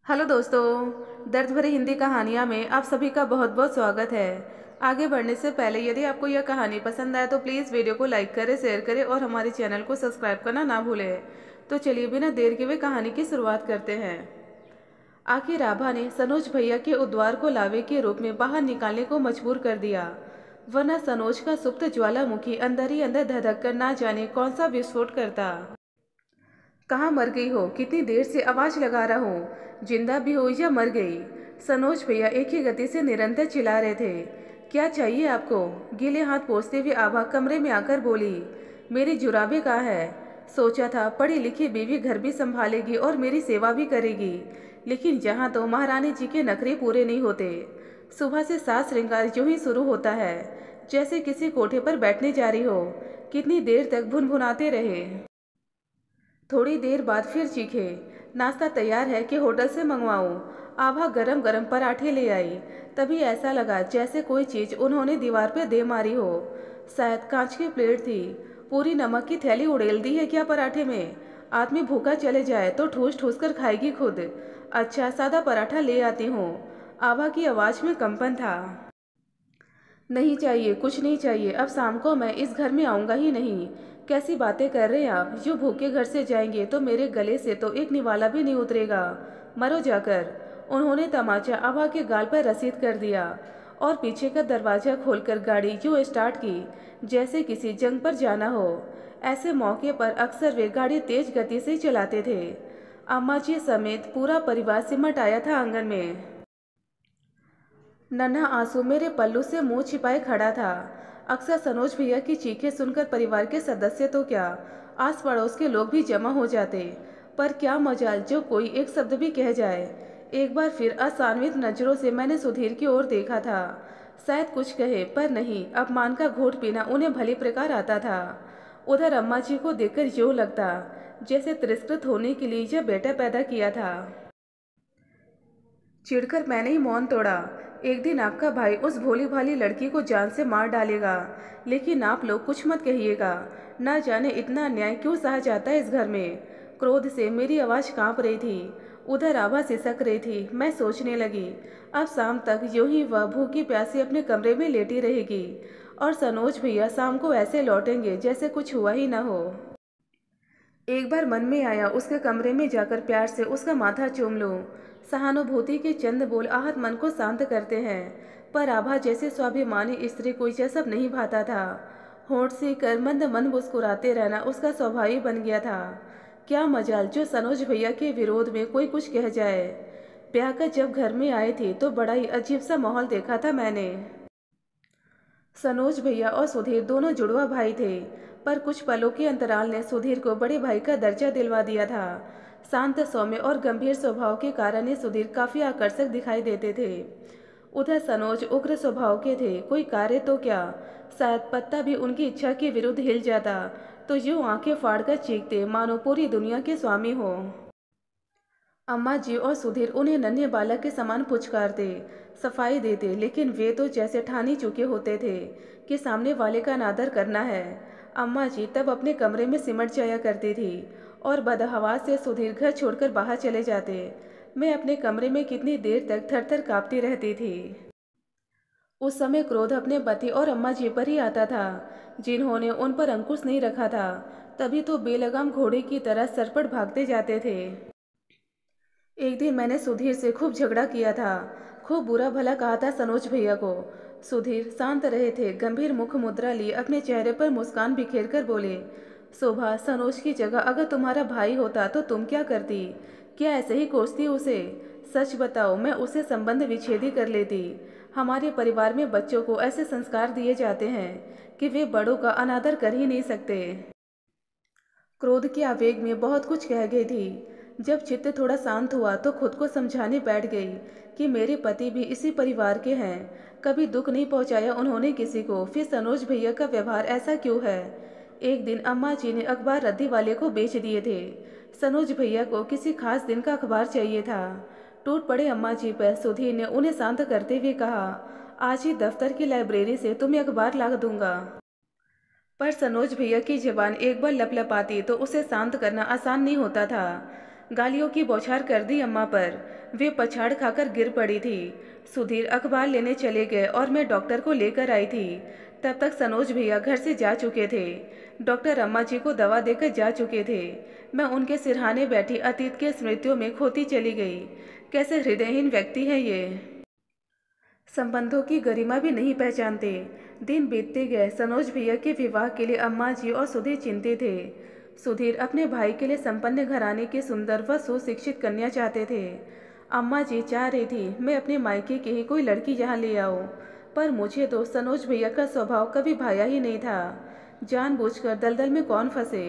Hello दोस्तों, दर्द भरी हिंदी कहानियाँ में आप सभी का बहुत बहुत स्वागत है। आगे बढ़ने से पहले यदि आपको यह कहानी पसंद आए तो प्लीज़ वीडियो को लाइक करें, शेयर करें और हमारे चैनल को सब्सक्राइब करना ना भूलें। तो चलिए बिना देर के हुए कहानी की शुरुआत करते हैं। आखिर आभा ने सनोज भैया के उद्वार को लावे के रूप में बाहर निकालने को मजबूर कर दिया, वरना सनोज का सुप्त ज्वालामुखी अंदर ही अंदर धधक कर ना जाने कौन सा विस्फोट करता। कहाँ मर गई हो? कितनी देर से आवाज लगा रहा हूँ, जिंदा भी हो या मर गई? सनोज भैया एक ही गति से निरंतर चिल्ला रहे थे। क्या चाहिए आपको? गीले हाथ पोंछते हुए आभा कमरे में आकर बोली, मेरी जुराबे कहाँ है? सोचा था पढ़ी लिखी बीवी घर भी संभालेगी और मेरी सेवा भी करेगी, लेकिन जहाँ तो महारानी जी के नखरे पूरे नहीं होते। सुबह से सास श्रृंगार यूं ही शुरू होता है, जैसे किसी कोठे पर बैठने जा रही हो। कितनी देर तक भुनभुनाते रहे। थोड़ी देर बाद फिर चीखे, नाश्ता तैयार है कि होटल से मंगवाऊं? आभा गरम गरम पराठे ले आई। तभी ऐसा लगा जैसे कोई चीज उन्होंने दीवार पे दे मारी हो। शायद कांच की प्लेट थी। पूरी नमक की थैली उड़ेल दी है क्या पराठे में? आदमी भूखा चले जाए तो ठूस ठूस कर खाएगी खुद। अच्छा सादा पराठा ले आती हूँ। आभा की आवाज में कंपन था। नहीं चाहिए, कुछ नहीं चाहिए। अब शाम को मैं इस घर में आऊँगा ही नहीं। कैसी बातें कर रहे हैं आप? जो भूखे घर से जाएंगे तो मेरे गले से तो एक निवाला भी नहीं उतरेगा। मरो जाकर। उन्होंने तमाचा आभा के गाल पर रसीद कर दिया और पीछे का दरवाजा खोलकर गाड़ी यूँ स्टार्ट की जैसे किसी जंग पर जाना हो। ऐसे मौके पर अक्सर वे गाड़ी तेज गति से चलाते थे। अम्मा जी समेत पूरा परिवार सिमट आया था आंगन में। नन्हा आंसू मेरे पल्लू से मुंह छिपाए खड़ा था। अक्सर सनोज भैया की चीखें सुनकर परिवार के सदस्य तो क्या, आस पड़ोस के लोग भी जमा हो जाते। पर क्या मजाल जो कोई एक शब्द भी कह जाए। एक बार फिर असान्वित नजरों से मैंने सुधीर की ओर देखा था। शायद कुछ कहे, पर नहीं, अपमान का घूंट पीना उन्हें भली प्रकार आता था। उधर अम्मा जी को देखकर यूं लगता जैसे तिरस्कृत होने के लिए यह बेटा पैदा किया था। चिढ़कर मैंने ही मौन तोड़ा। एक दिन आपका भाई उस भोली भाली लड़की को जान से मार डालेगा, लेकिन आप लोग कुछ मत कहिएगा। ना जाने इतना अन्याय क्यों सहा जाता है इस घर में। क्रोध से मेरी आवाज़ कांप रही थी। उधर आभा सिसक रही थी। मैं सोचने लगी, अब शाम तक यूं ही वह भूखी प्यासी अपने कमरे में लेटी रहेगी और सनोज भैया शाम को ऐसे लौटेंगे जैसे कुछ हुआ ही न हो। एक बार मन में आया उसके कमरे में जाकर प्यार से उसका माथा चूम लूं। सहानुभूति के चंद बोल आहत मन को शांत करते हैं, पर आभा जैसे स्वाभिमानी स्त्री को यह सब नहीं भाता था। होंठ से कर मंद मन मुस्कुराते रहना उसका स्वभाव ही बन गया था। क्या मजाल जो सनोज भैया के विरोध में कोई कुछ कह जाए। ब्याह कर जब घर में आए थे तो बड़ा ही अजीब सा माहौल देखा था मैंने। सनोज भैया और सुधीर दोनों जुड़वा भाई थे, पर कुछ पलों के अंतराल ने सुधीर को बड़े भाई का दर्जा दिलवा दिया था। शांत सौम्य और गंभीर स्वभाव के कारण ही सुधीर काफी आकर्षक दिखाई देते थे। उधर सनोज उग्र स्वभाव के थे। कोई कार्य तो क्या, शायद पत्ता भी उनकी इच्छा के विरुद्ध हिल जाता तो यूं आंखें फाड़कर चीखते मानो पूरी दुनिया के स्वामी हो। अम्मा जी और सुधीर उन्हें नन्हे बालक के समान पुचकारते, सफाई देते, लेकिन वे तो जैसे ठान ही चुके होते थे कि सामने वाले का अनादर करना है। अम्मा जी तब अपने कमरे में सिमट जाया करती थी और बदहवास से सुधीर घर छोड़कर बाहर चले जाते। मैं अपने कमरे में कितनी देर तक थर थर काँपती रहती थी। उस समय क्रोध अपने पति और अम्मा जी पर ही आता था, जिन्होंने उन पर अंकुश नहीं रखा था। तभी तो बेलगाम घोड़े की तरह सरपट भागते जाते थे। एक दिन मैंने सुधीर से खूब झगड़ा किया था। खूब बुरा भला कहा था सनोज भैया को। सुधीर शांत रहे थे। गंभीर मुख मुद्रा लिए अपने चेहरे पर मुस्कान बिखेर कर बोले, शोभा, सनोज की जगह अगर तुम्हारा भाई होता तो तुम क्या करती? क्या ऐसे ही कोसती उसे? सच बताओ, मैं उसे संबंध विच्छेद ही कर लेती। हमारे परिवार में बच्चों को ऐसे संस्कार दिए जाते हैं कि वे बड़ों का अनादर कर ही नहीं सकते। क्रोध के आवेग में बहुत कुछ कह गई थी। जब चित्त थोड़ा शांत हुआ तो खुद को समझाने बैठ गई कि मेरे पति भी इसी परिवार के हैं। कभी दुख नहीं पहुंचाया उन्होंने किसी को, फिर सनोज भैया का व्यवहार ऐसा क्यों है? एक दिन अम्मा जी ने अखबार रद्दी वाले को बेच दिए थे। सनोज भैया को किसी खास दिन का अखबार चाहिए था। टूट पड़े अम्मा जी पर सुधीर ने उन्हें शांत करते हुए कहा, आज ही दफ्तर की लाइब्रेरी से तुम्हें अखबार ला दूंगा। पर सनोज भैया की जबान एक बार लपलपाती तो उसे शांत करना आसान नहीं होता था। गालियों की बौछार कर दी अम्मा पर। वे पछाड़ खाकर गिर पड़ी थी। सुधीर अखबार लेने चले गए और मैं डॉक्टर को लेकर आई थी। तब तक सनोज भैया घर से जा चुके थे। डॉक्टर अम्मा जी को दवा देकर जा चुके थे। मैं उनके सिरहाने बैठी अतीत के स्मृतियों में खोती चली गई। कैसे हृदयहीन व्यक्ति है ये। संबंधों की गरिमा भी नहीं पहचानते। दिन बीतते गए। सनोज भैया के विवाह के लिए अम्मा जी और सुधीर चिंतित थे। सुधीर अपने भाई के लिए संपन्न घराने की सुंदर व सुशिक्षित कन्या चाहते थे। अम्मा जी चाह रही थी मैं अपने मायके की ही कोई लड़की यहाँ ले आऊँ, पर मुझे तो सनोज भैया का स्वभाव कभी भाया ही नहीं था। जानबूझकर दलदल में कौन फंसे।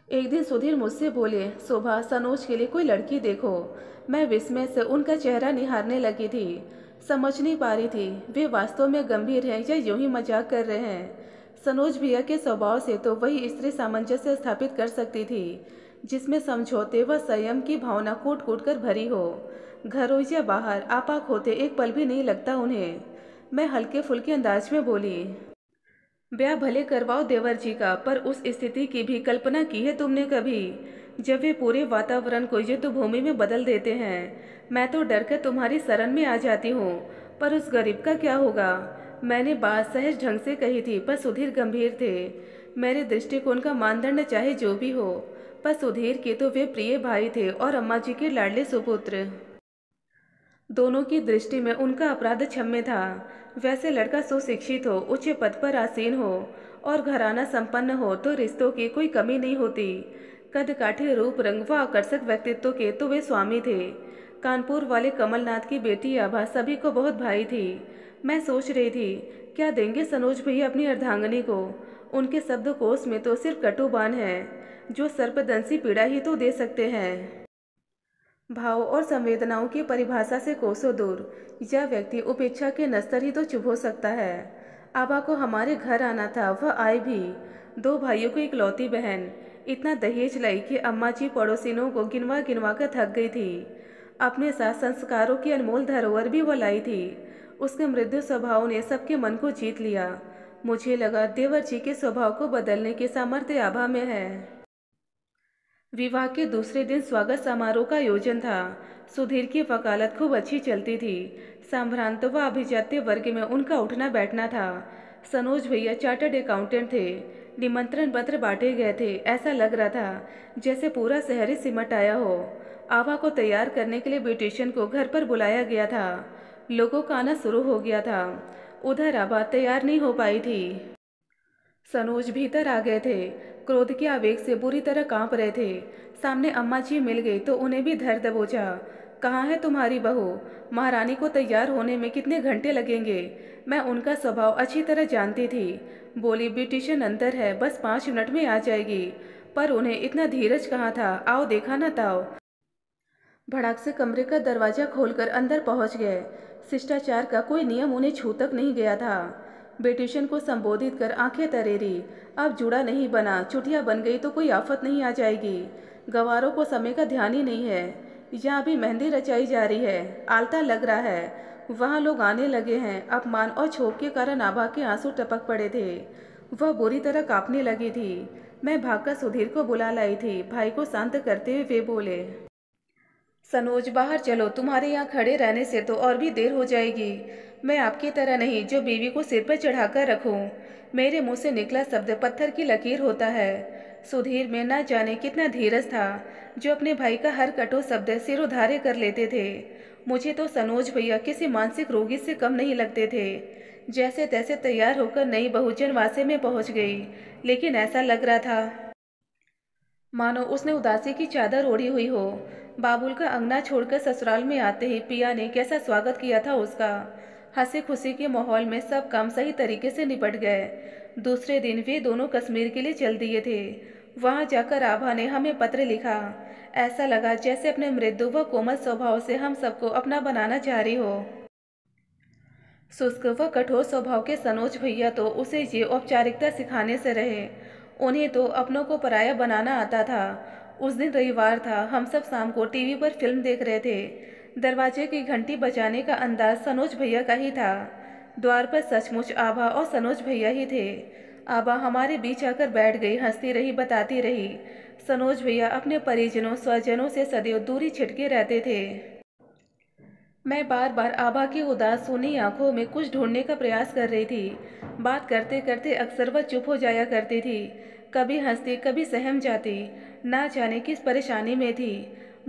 एक दिन सुधीर मुझसे बोले, शोभा सनोज के लिए कोई लड़की देखो। मैं विस्मय से उनका चेहरा निहारने लगी थी। समझ नहीं पा रही थी वे वास्तव में गंभीर हैं या यूं ही मजाक कर रहे हैं। सनोज भैया के स्वभाव से तो वही स्त्री सामंजस्य स्थापित कर सकती थी जिसमें समझौते व संयम की भावना कूट कूट कर भरी हो। घर हो या बाहर आपाक होते एक पल भी नहीं लगता उन्हें। मैं हल्के फुल्के अंदाज में बोली, ब्याह भले करवाओ देवर जी का, पर उस स्थिति की भी कल्पना की है तुमने कभी, जब वे पूरे वातावरण को युद्ध भूमि में बदल देते हैं। मैं तो डर कर तुम्हारी शरण में आ जाती हूँ, पर उस गरीब का क्या होगा। मैंने बात सहज ढंग से कही थी, पर सुधीर गंभीर थे। मेरे दृष्टिकोण का मानदंड चाहे जो भी हो, पर सुधीर के तो वे प्रिय भाई थे और अम्मा जी के लाडले सुपुत्र। दोनों की दृष्टि में उनका अपराध क्षम्य था। वैसे लड़का सुशिक्षित हो, उच्च पद पर आसीन हो और घराना संपन्न हो तो रिश्तों की कोई कमी नहीं होती। कद काठी रूप रंग व आकर्षक व्यक्तित्व के तो वे स्वामी थे। कानपुर वाले कमलनाथ की बेटी आभा सभी को बहुत भाई थी। मैं सोच रही थी क्या देंगे सनोज भैया अपनी अर्धांगिनी को। उनके शब्दकोश में तो सिर्फ कटुबान है, जो सर्पदंशी पीड़ा ही तो दे सकते हैं। भाव और संवेदनाओं की परिभाषा से कोसों दूर यह व्यक्ति उपेक्षा के नस्तर ही तो चुभ हो सकता है। आभा को हमारे घर आना था, वह आई भी। 2 भाइयों को इकलौती बहन। इतना दहेज लाई कि अम्मा जी पड़ोसिनों को गिनवा गिनवा कर थक गई थी। अपने साथ संस्कारों की अनमोल धरोहर भी वह लाई थी। उसके मृदु स्वभाव ने सबके मन को जीत लिया। मुझे लगा देवर जी के स्वभाव को बदलने की सामर्थ्य आभा में है। विवाह के दूसरे दिन स्वागत समारोह का आयोजन था। सुधीर की वकालत खूब अच्छी चलती थी। संभ्रांत व अभिजात्य वर्ग में उनका उठना बैठना था। सनोज भैया चार्टर्ड अकाउंटेंट थे। निमंत्रण पत्र बांटे गए थे। ऐसा लग रहा था जैसे पूरा शहर ही सिमट आया हो। आभा को तैयार करने के लिए ब्यूटिशियन को घर पर बुलाया गया था। लोगों का आना शुरू हो गया था। उधर आभा तैयार नहीं हो पाई थी। सनोज भीतर आ गए थे। क्रोध के आवेग से बुरी तरह कांप रहे थे। सामने अम्मा जी मिल गई तो उन्हें भी धर दबोचा। कहाँ है तुम्हारी बहू। महारानी को तैयार होने में कितने घंटे लगेंगे। मैं उनका स्वभाव अच्छी तरह जानती थी। बोली, ब्यूटिशियन अंदर है, बस 5 मिनट में आ जाएगी। पर उन्हें इतना धीरज कहाँ था। आओ देखा ना ताओ। भड़ाक से कमरे का दरवाजा खोलकर अंदर पहुंच गए। शिष्टाचार का कोई नियम उन्हें छू तक नहीं गया था। ब्यूटिशियन को संबोधित कर आंखें तरेरी। अब जुड़ा नहीं बना, चुटिया बन गई तो कोई आफत नहीं आ जाएगी। गवारों को समय का ध्यान ही नहीं है। यहाँ भी मेहंदी रचाई जा रही है। आलता लग रहा है। वहाँ लोग आने लगे हैं। अपमान और क्षोभ के कारण आभा के आंसू टपक पड़े थे। वह बुरी तरह कांपने लगी थी। मैं भागकर सुधीर को बुला लाई थी। भाई को शांत करते हुए वे बोले, सनोज बाहर चलो, तुम्हारे यहाँ खड़े रहने से तो और भी देर हो जाएगी। मैं आपकी तरह नहीं जो बीवी को सिर पर चढ़ाकर रखूं। मेरे मुंह से निकला शब्द पत्थर की लकीर होता है। सुधीर में न जाने कितना धीरज था, जो अपने भाई का हर कटु शब्द सिर उधारे कर लेते थे। मुझे तो सनोज भैया किसी मानसिक रोगी से कम नहीं लगते थे। जैसे तैसे तैयार होकर नई बहू जनवासे में पहुंच गई, लेकिन ऐसा लग रहा था मानो उसने उदासी की चादर ओढ़ी हुई हो। बाबुल का अंगना छोड़कर ससुराल में आते ही पिया ने कैसा स्वागत किया था उसका। हंसी खुशी के माहौल में सब काम सही तरीके से निपट गए। दूसरे दिन वे दोनों कश्मीर के लिए चल दिए थे। वहां जाकर आभा ने हमें पत्र लिखा। ऐसा लगा जैसे अपने मृदु व कोमल स्वभाव से हम सबको अपना बनाना चाह रही हो। शुष्क व कठोर स्वभाव के सनोज भैया तो उसे ये औपचारिकता सिखाने से रहे। उन्हें तो अपनों को पराया बनाना आता था। उस दिन रविवार था। हम सब शाम को टीवी पर फिल्म देख रहे थे। दरवाजे की घंटी बजाने का अंदाज सनोज भैया का ही था। द्वार पर सचमुच आभा और सनोज भैया ही थे। आभा हमारे बीच आकर बैठ गई, हंसती रही, बताती रही। सनोज भैया अपने परिजनों स्वजनों से सदैव दूरी छिटके रहते थे। मैं बार बार आभा की उदास सूनी आंखों में कुछ ढूंढने का प्रयास कर रही थी। बात करते करते अक्सर वह चुप हो जाया करती थी, कभी हंसती कभी सहम जाती, ना जाने किस परेशानी में थी।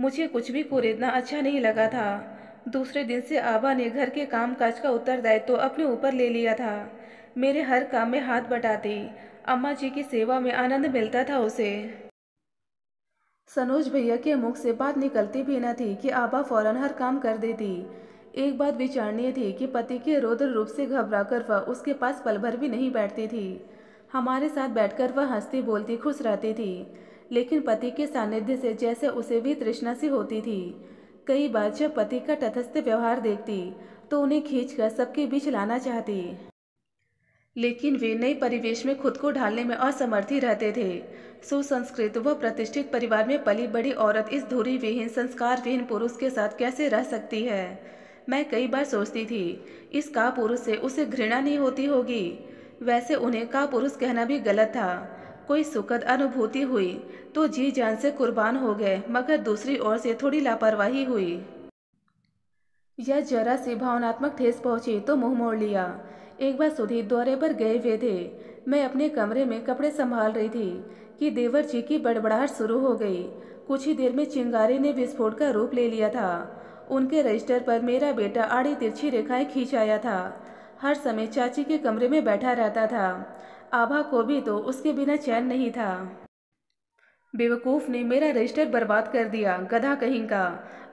मुझे कुछ भी कुरेदना अच्छा नहीं लगा था। दूसरे दिन से आभा ने घर के काम काज का उत्तरदायित्व तो अपने ऊपर ले लिया था। मेरे हर काम में हाथ बटाती, अम्मा जी की सेवा में आनंद मिलता था उसे। सनोज भैया के मुख से बात निकलती भी न थी कि आभा फौरन हर काम कर देती। एक बात विचारणीय थी कि पति के रौद्र रूप से घबराकर वह उसके पास पल भर भी नहीं बैठती थी। हमारे साथ बैठकर वह हंसती बोलती खुश रहती थी, लेकिन पति के सानिध्य से जैसे उसे भी तृष्णा सी होती थी। कई बार जब पति का तटस्थ व्यवहार देखती तो उन्हें खींचकर सबके बीच लाना चाहती, लेकिन वे नए परिवेश में खुद को ढालने में असमर्थ ही रहते थे। सुसंस्कृत व प्रतिष्ठित परिवार में पली बड़ी औरत इस धुरी विहीन संस्कार विहीन पुरुष के साथ कैसे रह सकती है। मैं कई बार सोचती थी, इस का पुरुष से उसे घृणा नहीं होती होगी। वैसे उन्हें का पुरुष कहना भी गलत था। कोई सुखद अनुभूति हुई तो जी जान से कुर्बान हो गए, मगर दूसरी ओर से थोड़ी लापरवाही हुई या जरा सी भावनात्मक ठेस पहुंची तो मुंह मोड़ लिया। एक बार सुधीर दौरे पर गए हुए थे। मैं अपने कमरे में कपड़े संभाल रही थी कि देवर जी की बड़बड़ाहट शुरू हो गई। कुछ ही देर में चिंगारी ने विस्फोट का रूप ले लिया था। उनके रजिस्टर पर मेरा बेटा आड़ी तिरछी रेखाएं खींच आया था। हर समय चाची के कमरे में बैठा रहता था। आभा को भी तो उसके बिना चैन नहीं था। बेवकूफ़ ने मेरा रजिस्टर बर्बाद कर दिया, गधा कहीं का।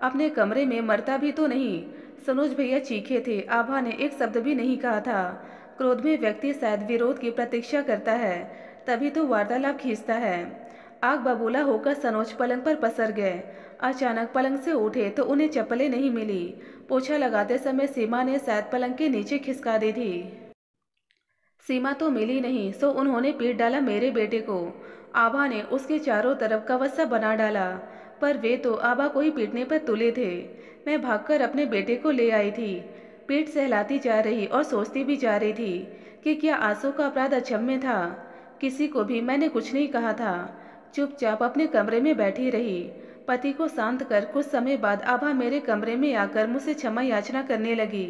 अपने कमरे में मरता भी तो नहीं। सनोज भैया चीखे थे। आभा ने एक शब्द भी नहीं कहा था। क्रोध में व्यक्ति शायद विरोध की प्रतीक्षा करता है, तभी तो वार्तालाप खींचता है। आग बबूला होकर सनोज पलंग पर पसर गए। अचानक पलंग से उठे तो उन्हें चप्पलें नहीं मिली। पोछा लगाते समय सीमा ने शायद पलंग के नीचे खिसका दी थी। सीमा तो मिली नहीं, सो उन्होंने पीट डाला मेरे बेटे को। आभा ने उसके चारों तरफ कवच बना डाला, पर वे तो आभा को ही पीटने पर तुले थे। मैं भागकर अपने बेटे को ले आई थी। पीठ सहलाती जा रही और सोचती भी जा रही थी कि क्या आंसू का अपराध अक्षम्य था। किसी को भी मैंने कुछ नहीं कहा था। चुपचाप अपने कमरे में बैठी रही। पति को शांत कर कुछ समय बाद आभा मेरे कमरे में आकर मुझसे क्षमा याचना करने लगी।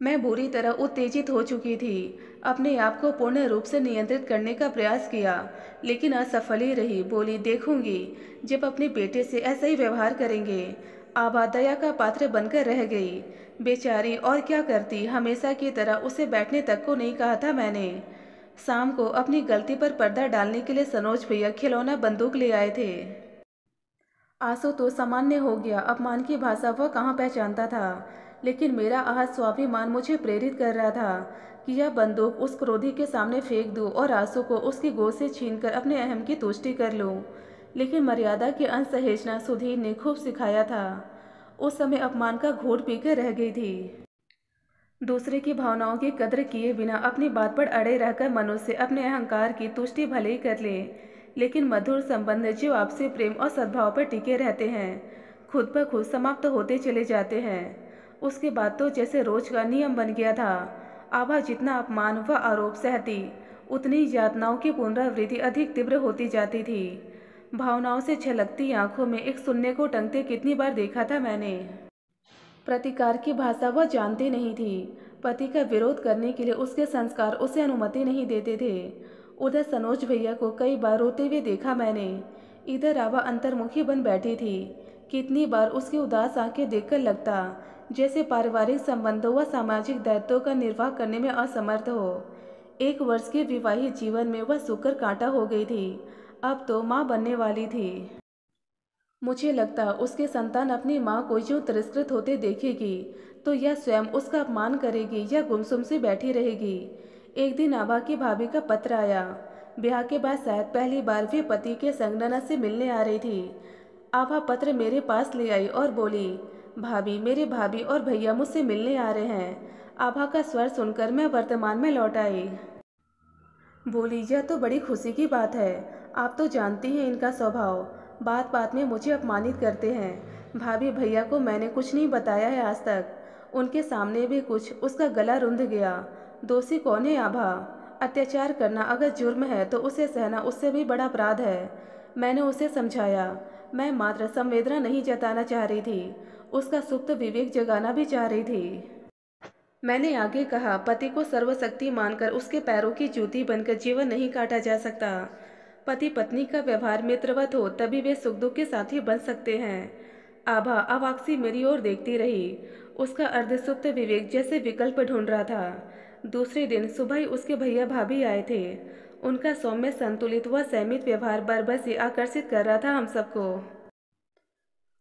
मैं बुरी तरह उत्तेजित हो चुकी थी। अपने आप को पूर्ण रूप से नियंत्रित करने का प्रयास किया, लेकिन असफल ही रही। बोली, देखूंगी जब अपने बेटे से ऐसा ही व्यवहार करेंगे। आभा दया का पात्र बनकर रह गई। बेचारी और क्या करती, हमेशा की तरह उसे बैठने तक को नहीं कहा था मैंने। शाम को अपनी गलती पर पर्दा डालने के लिए सनोज भैया खिलौना बंदूक ले आए थे। आंसू तो सामान्य हो गया। अपमान की भाषा वह कहाँ पहचानता था, लेकिन मेरा आहत स्वाभिमान मुझे प्रेरित कर रहा था कि यह बंदूक उस क्रोधी के सामने फेंक दूं और आंसू को उसकी गोद से छीनकर अपने अहम की तुष्टि कर लूं। लेकिन मर्यादा की असहिष्णुता सुधीर ने खूब सिखाया था। उस समय अपमान का घूंट पीकर रह गई थी। दूसरे की भावनाओं की कद्र किए बिना अपनी बात पर अड़े रहकर मनुष्य अपने अहंकार की तुष्टि भले ही कर ले, लेकिन मधुर संबंध जो आपसी प्रेम और सद्भाव पर टिके रहते हैं खुद ब खुद समाप्त होते चले जाते हैं। उसके बाद तो जैसे रोज का नियम बन गया था। आभा जितना अपमान व आरोप सहती, उतनी यातनाओं की पुनरावृत्ति अधिक तीव्र होती जाती थी। भावनाओं से छलकती आंखों में एक शून्य को टंगते कितनी बार देखा था मैंने। प्रतिकार की भाषा वह जानती नहीं थी। पति का विरोध करने के लिए उसके संस्कार उसे अनुमति नहीं देते थे। उधर सनोज भैया को कई बार रोते हुए देखा मैंने। इधर आभा अंतर्मुखी बन बैठी थी। कितनी बार उसकी उदास आंखें देखकर लगता जैसे पारिवारिक संबंधों व सामाजिक दायित्वों का निर्वाह करने में असमर्थ हो। 1 वर्ष के विवाहित जीवन में वह सूखकर कांटा हो गई थी। अब तो माँ बनने वाली थी। मुझे लगता उसके संतान अपनी माँ को यूं तिरस्कृत होते देखेगी तो यह स्वयं उसका अपमान करेगी या गुमसुम से बैठी रहेगी। एक दिन आभा की भाभी का पत्र आया। ब्याह के बाद शायद पहली बार वे पति के संग ननद से मिलने आ रही थी। आभा पत्र मेरे पास ले आई और बोली, भाभी, मेरे भाभी और भैया मुझसे मिलने आ रहे हैं। आभा का स्वर सुनकर मैं वर्तमान में लौट आई। बोली, यह तो बड़ी खुशी की बात है। आप तो जानती हैं इनका स्वभाव, बात बात में मुझे अपमानित करते हैं। भाभी भैया को मैंने कुछ नहीं बताया है आज तक। उनके सामने भी कुछ। उसका गला रुंध गया। दोषी कौन है आभा? अत्याचार करना अगर जुर्म है तो उसे सहना उससे भी बड़ा अपराध है। मैंने उसे समझाया। मैं मात्र संवेदना नहीं जताना चाह रही थी, उसका सुप्त विवेक जगाना भी चाह रही थी। मैंने आगे कहा, पति को सर्वशक्ति मानकर उसके पैरों की जूती बनकर जीवन नहीं काटा जा सकता। पति पत्नी का व्यवहार मित्रवत हो तभी वे सुख दुख के साथी बन सकते हैं। आभा अवाक्सी मेरी ओर देखती रही। उसका अर्धसुप्त विवेक जैसे विकल्प ढूंढ रहा था। दूसरे दिन सुबह ही उसके भैया भाभी आए थे। उनका सौम्य संतुलित व संयमित व्यवहार बरबस ही आकर्षित कर रहा था हम सबको।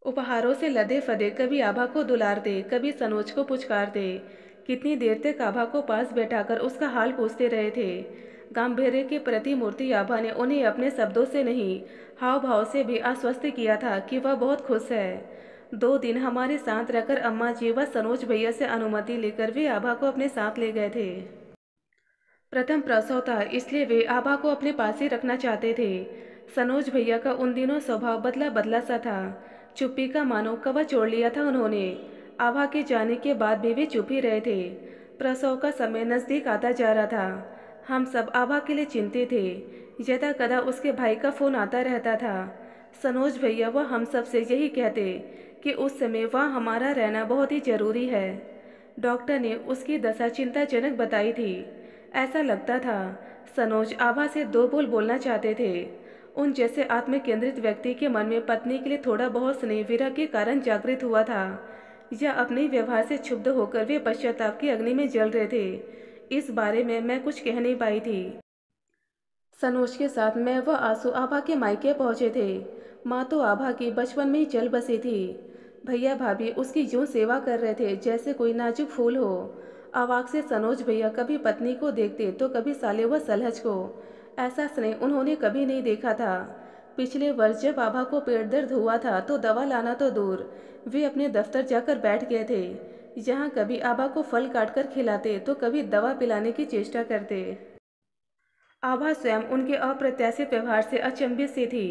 उपहारों से लदे फदे कभी आभा को दुलारते, कभी सनोज को पुचकारते। कितनी देर तक आभा को पास बैठाकर उसका हाल पूछते रहे थे। गांधीर्य के प्रतिमूर्ति आभा ने उन्हें अपने शब्दों से नहीं, हाव भाव से भी आश्वस्त किया था कि वह बहुत खुश है। 2 दिन हमारे साथ रहकर अम्मा जी व सनोज भैया से अनुमति लेकर वे आभा को अपने साथ ले गए थे। प्रथम प्रसव था, इसलिए वे आभा को अपने पास ही रखना चाहते थे। सनोज भैया का उन दिनों स्वभाव बदला बदला सा था। चुप्पी का मानो कवच ओढ़ लिया था उन्होंने। आभा के जाने के बाद भी वे चुप ही रहे थे। प्रसव का समय नज़दीक आता जा रहा था। हम सब आभा के लिए चिंतित थे। यदा कदा उसके भाई का फोन आता रहता था। सनोज भैया वह हम सब से यही कहते कि उस समय वहाँ हमारा रहना बहुत ही जरूरी है। डॉक्टर ने उसकी दशा चिंताजनक बताई थी। ऐसा लगता था सनोज आभा से 2 बोल बोलना चाहते थे। उन जैसे आत्मकेंद्रित व्यक्ति के मन में पत्नी के लिए थोड़ा बहुत स्नेह विरह के कारण जागृत हुआ था, या अपने व्यवहार से क्षुब्ध होकर वे पश्चाताप की अग्नि में जल रहे थे, इस बारे में मैं कुछ कह नहीं पाई थी। सनोज के साथ मैं व आंसू आभा के मायके पहुंचे थे। माँ तो आभा की बचपन में ही चल बसी थी। भैया भाभी उसकी यूं सेवा कर रहे थे जैसे कोई नाजुक फूल हो। अवाक से सनोज भैया कभी पत्नी को देखते तो कभी साले व सलहज को। ऐसा स्नेह उन्होंने कभी नहीं देखा था। पिछले वर्ष जब आभा को पेट दर्द हुआ था तो दवा लाना तो दूर, वे अपने दफ्तर जाकर बैठ गए थे, जहाँ कभी आभा को फल काटकर खिलाते तो कभी दवा पिलाने की चेष्टा करते। आभा स्वयं उनके अप्रत्याशित व्यवहार से अचंभित सी थी।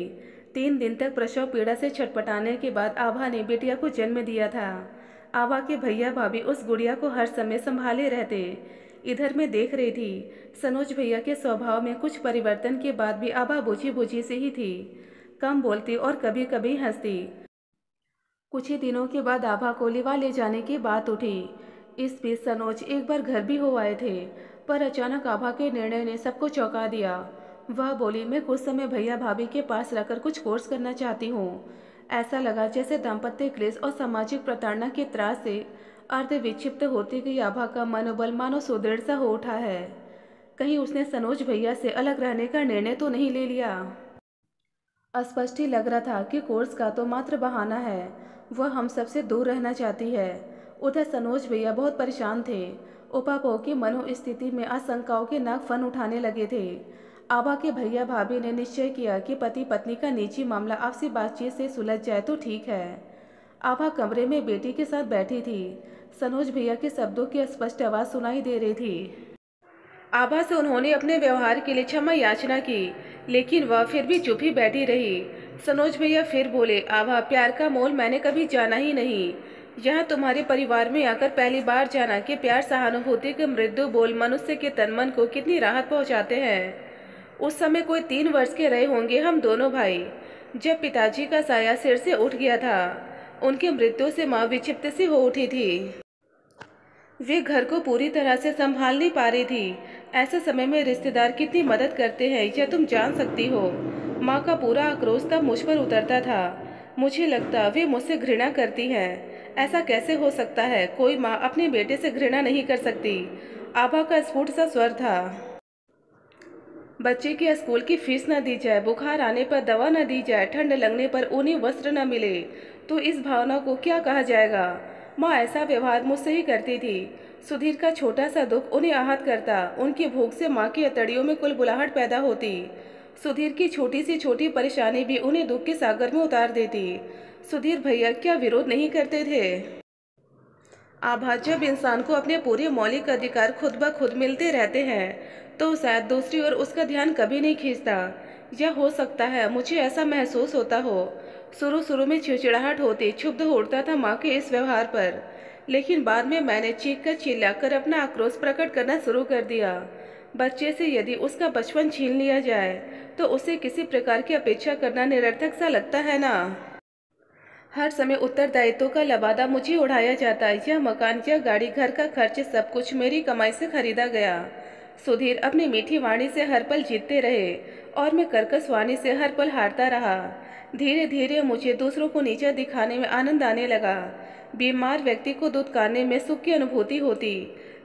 3 दिन तक प्रसव पीड़ा से छटपटाने के बाद आभा ने बिटिया को जन्म दिया था। आभा के भैया भाभी उस गुड़िया को हर समय संभाले रहते। इधर मैं देख रही थी, सनोज भैया के स्वभाव में कुछ परिवर्तन के बाद भी आभा बुझी बुझी से ही थी। कम बोलती और कभी कभी हंसती। कुछ ही दिनों के बाद आभा को लिवा ले जाने की बात उठी। इस बीच सनोज एक बार घर भी हो आए थे, पर अचानक आभा के निर्णय ने सबको चौंका दिया। वह बोली, मैं कुछ समय भैया भाभी के पास रहकर कुछ कोर्स करना चाहती हूँ। ऐसा लगा जैसे दाम्पत्य क्लेश और सामाजिक प्रताड़ना के त्रास से अर्ध विक्षिप्त होती गई आभा का मनोबल मानो सुदृढ़ सा हो उठा है। कहीं उसने सनोज भैया से अलग रहने का निर्णय तो नहीं ले लिया। अस्पष्ट ही लग रहा था कि कोर्स का तो मात्र बहाना है, वह हम सबसे दूर रहना चाहती है। उधर सनोज भैया बहुत परेशान थे। उपापो की मनोस्थिति में आशंकाओं के नाग फन उठाने लगे थे। आभा के भैया भाभी ने निश्चय किया कि पति पत्नी का निजी मामला आपसी बातचीत से सुलझ जाए तो ठीक है। आभा कमरे में बेटी के साथ बैठी थी। सनोज भैया के शब्दों की स्पष्ट आवाज़ सुनाई दे रही थी। आभा से उन्होंने अपने व्यवहार के लिए क्षमा याचना की, लेकिन वह फिर भी चुप ही बैठी रही। सनोज भैया फिर बोले, आभा, प्यार का मोल मैंने कभी जाना ही नहीं। यहाँ तुम्हारे परिवार में आकर पहली बार जाना कि प्यार सहानुभूति के मृदु बोल मनुष्य के तन मन को कितनी राहत पहुँचाते हैं। उस समय कोई 3 वर्ष के रहे होंगे हम दोनों भाई, जब पिताजी का साया सिर से उठ गया था। उनकी मृत्यु से माँ विक्षिप्त सी हो उठी थी। वे घर को पूरी तरह से संभाल नहीं पा रही थी। ऐसे समय में रिश्तेदार कितनी मदद करते हैं यह तुम जान सकती हो। माँ का पूरा आक्रोश तब मुझ पर उतरता था। मुझे लगता वे मुझसे घृणा करती हैं। ऐसा कैसे हो सकता है? कोई माँ अपने बेटे से घृणा नहीं कर सकती। आभा का स्फुट सा स्वर था। बच्चे की स्कूल की फीस न दी जाए, बुखार आने पर दवा न दी जाए, ठंड लगने पर ऊनी वस्त्र न मिले, तो इस भावना को क्या कहा जाएगा? माँ ऐसा व्यवहार मुझसे ही करती थी। सुधीर का छोटा सा दुख उन्हें आहत करता। उनकी भूख से माँ की अतड़ियों में कुलबुलाहट पैदा होती। सुधीर की छोटी सी छोटी परेशानी भी उन्हें दुख के सागर में उतार देती। सुधीर भैया क्या विरोध नहीं करते थे? आभा, जब इंसान को अपने पूरे मौलिक अधिकार खुद ब खुद मिलते रहते हैं तो शायद दूसरी ओर उसका ध्यान कभी नहीं खींचता। या हो सकता है मुझे ऐसा महसूस होता हो। शुरू में चिड़चिड़ाहट होती, क्षुब्ध हो उठता था माँ के इस व्यवहार पर, लेकिन बाद में मैंने चीख कर चिल्लाकर अपना आक्रोश प्रकट करना शुरू कर दिया। बच्चे से यदि उसका बचपन छीन लिया जाए तो उसे किसी प्रकार की अपेक्षा करना निरर्थक सा लगता है ना। हर समय उत्तरदायित्व का लबादा मुझे उड़ाया जाता है। यह मकान, यह गाड़ी, घर का खर्च, सब कुछ मेरी कमाई से खरीदा गया। सुधीर अपनी मीठी वाणी से हर पल जीतते रहे और मैं कर्कश वाणी से हर पल हारता रहा। धीरे धीरे मुझे दूसरों को नीचा दिखाने में आनंद आने लगा। बीमार व्यक्ति को दुत्कारने में सुख की अनुभूति होती।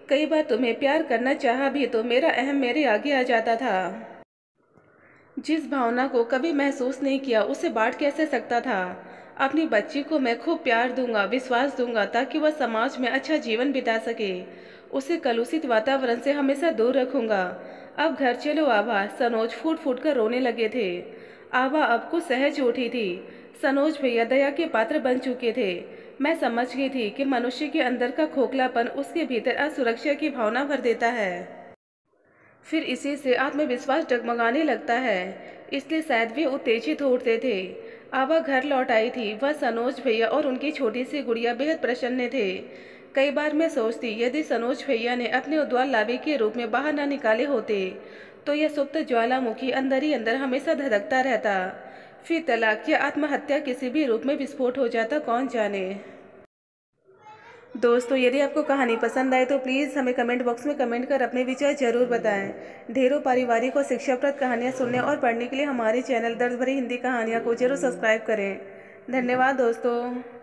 कई बार तुम्हें प्यार करना चाहा भी तो मेरा अहम मेरे आगे आ जाता था। जिस भावना को कभी महसूस नहीं किया उसे बांट कैसे सकता था। अपनी बच्ची को मैं खूब प्यार दूंगा, विश्वास दूंगा, ताकि वह समाज में अच्छा जीवन बिता सके। उसे कलुषित वातावरण से हमेशा दूर रखूंगा। अब घर चलो आभा। सनोज फूट फूट कर रोने लगे थे। आभा अब कुछ सहज उठी थी। सनोज भैया दया के पात्र बन चुके थे। मैं समझ गई थी कि मनुष्य के अंदर का खोखलापन उसके भीतर असुरक्षा की भावना भर देता है। फिर इसी से आत्मविश्वास डगमगाने लगता है। इसलिए शायद वे उत्तेजित हो उठते थे। आभा घर लौट आई थी। वह सनोज भैया और उनकी छोटी सी गुड़िया बेहद प्रसन्न थे। कई बार मैं सोचती, यदि सनोज भैया ने अपने उद्वाल लावी के रूप में बाहर न निकाले होते तो यह सुप्त ज्वालामुखी अंदर ही अंदर हमेशा धधकता रहता। फिर तलाक या आत्महत्या किसी भी रूप में विस्फोट हो जाता, कौन जाने। दोस्तों, यदि आपको कहानी पसंद आए तो प्लीज़ हमें कमेंट बॉक्स में कमेंट कर अपने विचार जरूर बताएं। ढेरों पारिवारिक और शिक्षाप्रद कहानियां सुनने और पढ़ने के लिए हमारे चैनल दर्द भरी हिंदी कहानियां को जरूर सब्सक्राइब करें। धन्यवाद दोस्तों।